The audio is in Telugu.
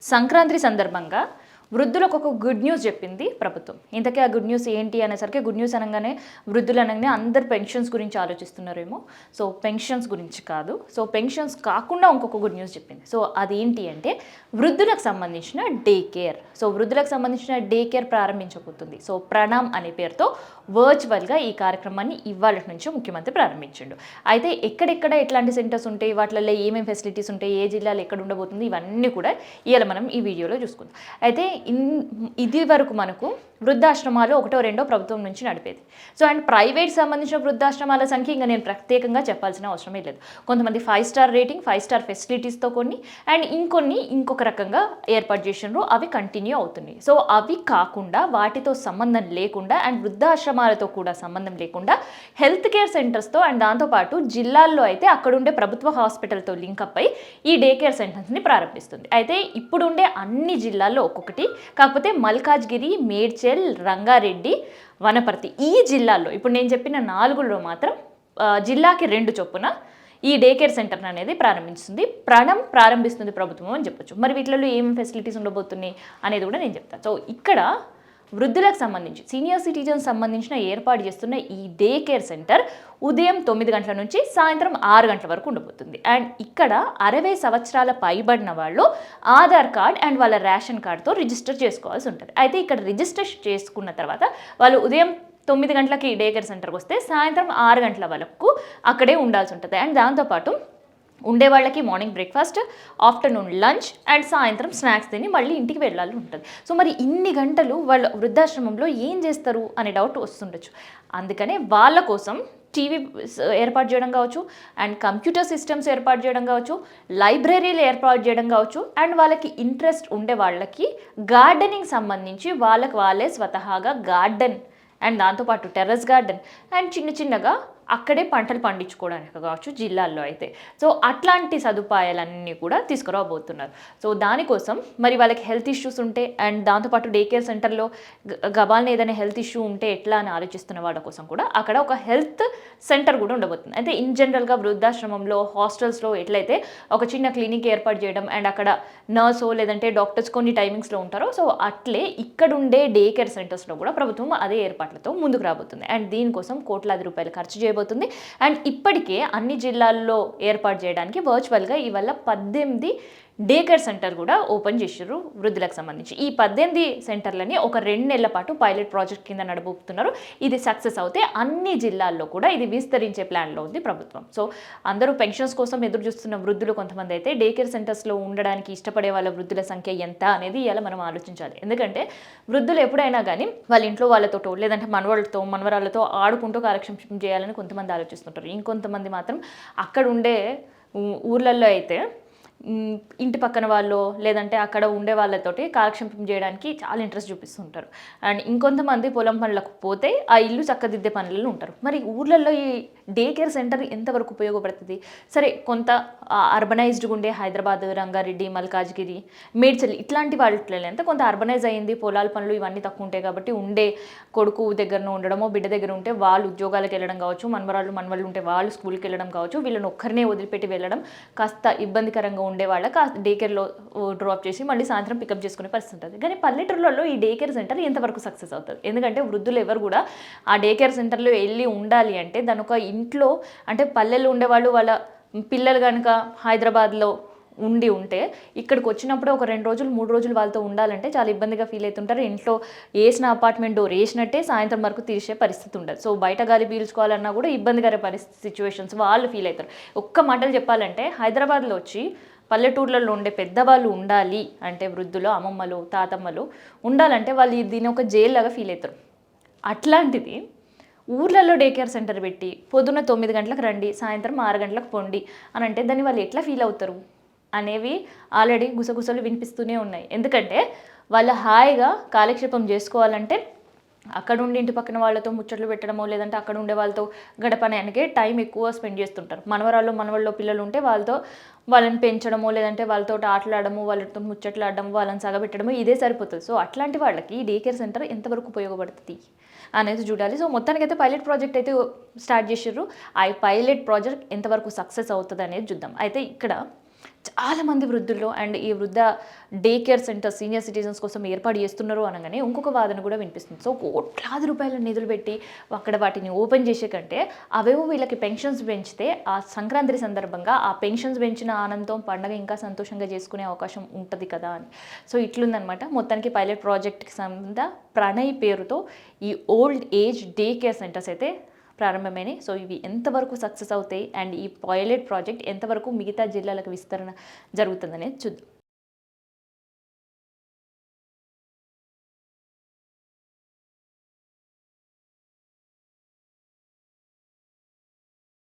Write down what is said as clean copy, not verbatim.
సంక్రాంతి సందర్భంగా వృద్ధులకు ఒక గుడ్ న్యూస్ చెప్పింది ప్రభుత్వం. ఇంతకీ ఆ గుడ్ న్యూస్ ఏంటి అనేసరికి గుడ్ న్యూస్ అనగానే వృద్ధులు అనగానే అందరు పెన్షన్స్ గురించి ఆలోచిస్తున్నారేమో. సో పెన్షన్స్ గురించి కాదు. సో పెన్షన్స్ కాకుండా ఇంకొక గుడ్ న్యూస్ చెప్పింది. సో అదేంటి అంటే వృద్ధులకు సంబంధించిన డే కేర్. సో వృద్ధులకు సంబంధించిన డే కేర్ ప్రారంభించబోతుంది. సో ప్రణామ్ అనే పేరుతో వర్చువల్గా ఈ కార్యక్రమాన్ని ఇవాళ నుంచి ముఖ్యమంత్రి ప్రారంభించిండు. అయితే ఎక్కడెక్కడ ఎట్లాంటి సెంటర్స్ ఉంటాయి, వాటిల్లో ఏమేమి ఫెసిలిటీస్ ఉంటాయి, ఏ జిల్లాలో ఎక్కడ ఉండబోతుంది, ఇవన్నీ కూడా ఇవాళ మనం ఈ వీడియోలో చూసుకుందాం. అయితే ఇది వరకు మనకు వృద్ధాశ్రమాలు ఒకటో రెండో ప్రభుత్వం నుంచి నడిపేది. సో అండ్ ప్రైవేట్ సంబంధించిన వృద్ధాశ్రమాల సంఖ్య ఇంకా నేను ప్రత్యేకంగా చెప్పాల్సిన అవసరమే లేదు. కొంతమంది 5 స్టార్ రేటింగ్, 5 స్టార్ ఫెసిలిటీస్తో కొన్ని అండ్ ఇంకొన్ని ఇంకొక రకంగా ఏర్పాటు చేసినారు. అవి కంటిన్యూ అవుతున్నాయి. సో అవి కాకుండా వాటితో సంబంధం లేకుండా అండ్ వృద్ధాశ్రమాలతో కూడా సంబంధం లేకుండా హెల్త్ కేర్ సెంటర్స్తో అండ్ దాంతోపాటు జిల్లాల్లో అయితే అక్కడుండే ప్రభుత్వ హాస్పిటల్తో లింకప్ అయి ఈ డే కేర్ సెంటర్స్ని ప్రారంభిస్తుంది. అయితే ఇప్పుడుండే అన్ని జిల్లాల్లో ఒక్కొక్కటి, కాకపోతే మల్కాజ్గిరి, మేడ్చల్, రంగారెడ్డి, వనపర్తి ఈ జిల్లాల్లో ఇప్పుడు నేను చెప్పిన 4లో మాత్రం జిల్లాకి 2 చొప్పున ఈ డే కేర్ సెంటర్ అనేది ప్రారంభిస్తుంది ప్రభుత్వం అని చెప్పొచ్చు. మరి వీటిలో ఏం ఫెసిలిటీస్ ఉండబోతున్నాయి అనేది కూడా నేను చెప్తాను. సో ఇక్కడ వృద్ధులకు సంబంధించి సీనియర్ సిటిజన్స్ సంబంధించిన ఏర్పాటు చేస్తున్న ఈ డే కేర్ సెంటర్ ఉదయం 9 గంటల నుంచి సాయంత్రం 6 గంటల వరకు ఉండబోతుంది. అండ్ ఇక్కడ 60 సంవత్సరాల పైబడిన వాళ్ళు ఆధార్ కార్డ్ అండ్ వాళ్ళ రేషన్ కార్డ్తో రిజిస్టర్ చేసుకోవాల్సి ఉంటుంది. అయితే ఇక్కడ రిజిస్టర్ చేసుకున్న తర్వాత వాళ్ళు ఉదయం 9 గంటలకి డే కేర్ సెంటర్కి వస్తే సాయంత్రం 6 గంటల వరకు అక్కడే ఉండాల్సి ఉంటుంది. అండ్ దాంతోపాటు ఉండే వాళ్ళకి morning breakfast, afternoon lunch and సాయంత్రం స్నాక్స్ తిని మళ్ళీ ఇంటికి వెళ్ళాలి ఉంటుంది. సో మరి ఇన్ని గంటలు వాళ్ళ వృద్ధాశ్రమంలో ఏం చేస్తారు అనే డౌట్ వస్తుండొచ్చు. అందుకనే వాళ్ళ కోసం టీవీ ఏర్పాటు చేయడం కావచ్చు, అండ్ కంప్యూటర్ సిస్టమ్స్ ఏర్పాటు చేయడం కావచ్చు, లైబ్రరీలు ఏర్పాటు చేయడం కావచ్చు, అండ్ వాళ్ళకి ఇంట్రెస్ట్ ఉండే వాళ్ళకి గార్డెనింగ్ సంబంధించి వాళ్ళే స్వతహాగా గార్డెన్ అండ్ దాంతోపాటు టెర్రస్ గార్డెన్ అండ్ చిన్నగా అక్కడే పంటలు పండించుకోవడానికి కావచ్చు జిల్లాల్లో అయితే. సో అట్లాంటి సదుపాయాలన్నీ కూడా తీసుకురాబోతున్నారు. సో దానికోసం మరి వాళ్ళకి హెల్త్ ఇష్యూస్ ఉంటే అండ్ దాంతోపాటు డే కేర్ సెంటర్లో గబాల్ని ఏదైనా హెల్త్ ఇష్యూ ఉంటే ఎట్లా అని ఆలోచిస్తున్న వాళ్ళ కోసం కూడా అక్కడ ఒక హెల్త్ సెంటర్ కూడా ఉండబోతుంది. అయితే ఇన్ జనరల్గా వృద్ధాశ్రమంలో, హాస్టల్స్లో ఎట్లయితే ఒక చిన్న క్లినిక్ ఏర్పాటు చేయడం అండ్ అక్కడ నర్సో లేదంటే డాక్టర్స్ కొన్ని టైమింగ్స్లో ఉంటారో, సో అట్లే ఇక్కడుండే డే కేర్ సెంటర్స్లో కూడా ప్రభుత్వం అదే ఏర్పాట్లతో ముందుకు రాబోతుంది. అండ్ దీనికోసం కోట్లాది రూపాయలు ఖర్చు చేయబోతుంది. అండ్ ఇప్పటికే అన్ని జిల్లాల్లో ఏర్పాటు చేయడానికి వర్చువల్గా ఇవాళ 18 డే కేర్ సెంటర్ కూడా ఓపెన్ చేసారు వృద్ధులకు సంబంధించి. ఈ 18 సెంటర్లని ఒక 2 నెలల పాటు పైలట్ ప్రాజెక్ట్ కింద నడబోతున్నారు. ఇది సక్సెస్ అవుతే అన్ని జిల్లాల్లో కూడా ఇది విస్తరించే ప్లాన్లో ఉంది ప్రభుత్వం. సో అందరూ పెన్షన్స్ కోసం ఎదురు చూస్తున్న వృద్ధులు కొంతమంది అయితే డే కేర్ సెంటర్స్లో ఉండడానికి ఇష్టపడే వాళ్ళ వృద్ధుల సంఖ్య ఎంత అనేది ఇలా మనం ఆలోచించాలి. ఎందుకంటే వృద్ధులు ఎప్పుడైనా కానీ వాళ్ళ ఇంట్లో వాళ్ళతో లేదంటే మనవరాళ్ళతో ఆడుకుంటూ కాలక్షేపం చేయాలని కొంతమంది ఆలోచిస్తుంటారు. ఇంకొంతమంది మాత్రం అక్కడ ఉండే ఊర్లలో అయితే ఇంటి పక్కన వాళ్ళు లేదంటే అక్కడ ఉండే వాళ్ళతోటి కాలక్షేపం చేయడానికి చాలా ఇంట్రెస్ట్ చూపిస్తుంటారు. అండ్ ఇంకొంతమంది పొలం పనులకు పోతే ఆ ఇల్లు చక్కదిద్దే పనులలో ఉంటారు. మరి ఊర్లలో ఈ డే కేర్ సెంటర్ ఎంతవరకు ఉపయోగపడుతుంది? సరే, కొంత అర్బనైజ్డ్గా ఉండే హైదరాబాద్, రంగారెడ్డి, మల్కాజ్గిరి, మేడ్చల్ ఇట్లాంటి వాటిలో ఎంత కొంత అర్బనైజ్ అయ్యింది, పొలాల పనులు ఇవన్నీ తక్కువ ఉంటాయి కాబట్టి ఉండే కొడుకు దగ్గర ఉండడమో బిడ్డ దగ్గర ఉంటే వాళ్ళు ఉద్యోగాలకు వెళ్ళడం కావచ్చు, మనవాళ్ళు ఉంటే వాళ్ళు స్కూల్కి వెళ్ళడం కావచ్చు, వీళ్ళని ఒక్కరినే వదిలిపెట్టి వెళ్ళడం కాస్త ఇబ్బందికరంగా ఉండే వాళ్ళకి డే కేర్లో డ్రాప్ చేసి మళ్ళీ సాయంత్రం పికప్ చేసుకునే పరిస్థితి ఉంటుంది. కానీ పల్లెటూరులలో ఈ డే కేర్ సెంటర్ ఎంతవరకు సక్సెస్ అవుతుంది? ఎందుకంటే వృద్ధులు ఎవరు కూడా ఆ డే కేర్ సెంటర్లో వెళ్ళి ఉండాలి అంటే దాని ఒక ఇంట్లో అంటే పల్లెల్లో ఉండేవాళ్ళు వాళ్ళ పిల్లలు కనుక హైదరాబాద్లో ఉంటే ఇక్కడికి వచ్చినప్పుడే ఒక 2 రోజులు 3 రోజులు వాళ్ళతో ఉండాలంటే చాలా ఇబ్బందిగా ఫీల్ అవుతుంటారు. ఇంట్లో వేసిన అపార్ట్మెంట్ డోర్ వేసినట్టే సాయంత్రం వరకు తీసే పరిస్థితి ఉండదు. సో బయట గాలి పీల్చుకోవాలన్నా కూడా ఇబ్బందికర సిచ్యువేషన్స్ వాళ్ళు ఫీల్ అవుతారు. ఒక్క మాటలు చెప్పాలంటే హైదరాబాద్లో వచ్చి పల్లెటూర్లలో ఉండే పెద్దవాళ్ళు ఉండాలి అంటే వృద్ధులు, అమ్మమ్మలు, తాతమ్మలు ఉండాలంటే వాళ్ళు దీని ఒక జైలు లాగా ఫీల్ అవుతారు. అట్లాంటిది ఊర్లలో డే కేర్ సెంటర్ పెట్టి పొద్దున్న 9 గంటలకు రండి, సాయంత్రం 6 గంటలకు పొండి అని అంటే దాన్ని వాళ్ళు ఎట్లా ఫీల్ అవుతారు అనేవి ఆల్రెడీ గుసగుసలు వినిపిస్తూనే ఉన్నాయి. ఎందుకంటే వాళ్ళు హాయిగా కాలక్షేపం చేసుకోవాలంటే అక్కడ ఉండి ఇంటి పక్కన వాళ్ళతో ముచ్చట్లు పెట్టడమో లేదంటే అక్కడ ఉండే వాళ్ళతో గడపడానికి టైం ఎక్కువ స్పెండ్ చేస్తుంటారు. మనవాళ్ళు పిల్లలు ఉంటే వాళ్ళని పెంచడమో లేదంటే వాళ్ళతో ఆటలాడము, వాళ్ళతో ముచ్చట్లాడడము, వాళ్ళని సగబెట్టడము ఇదే సరిపోతుంది. సో అట్లాంటి వాళ్ళకి డే కేర్ సెంటర్ ఎంతవరకు ఉపయోగపడుతుంది అనేది చూడాలి. సో మొత్తానికి అయితే పైలట్ ప్రాజెక్ట్ అయితే స్టార్ట్ చేసారు. ఆ పైలట్ ప్రాజెక్ట్ ఎంతవరకు సక్సెస్ అవుతుంది అనేది చూద్దాం. అయితే ఇక్కడ చాలామంది వృద్ధుల్లో అండ్ ఈ వృద్ధ day care centre senior citizens కోసం ఏర్పాటు చేస్తున్నారు అనగానే ఇంకొక వాదన కూడా వినిపిస్తుంది. సో కోట్లాది రూపాయల నిధులు పెట్టి అక్కడ వాటిని ఓపెన్ చేసే కంటే అవేవో వీళ్ళకి పెన్షన్స్ పెంచితే ఆ సంక్రాంతి సందర్భంగా ఆ పెన్షన్స్ పెంచిన ఆనందం పండగ ఇంకా సంతోషంగా చేసుకునే అవకాశం ఉంటుంది కదా అని. సో ఇట్లుందనమాట. మొత్తానికి పైలట్ ప్రాజెక్ట్కి సంబంధ ప్రణయ్ పేరుతో ఈ old age day care centres అయితే ప్రారంభమైనవి. సో ఇవి ఎంతవరకు సక్సెస్ అవుతాయి అండ్ ఈ పైలట్ ప్రాజెక్ట్ ఎంతవరకు మిగతా జిల్లాలకు విస్తరణ జరుగుతుందనేది చూద్దాం.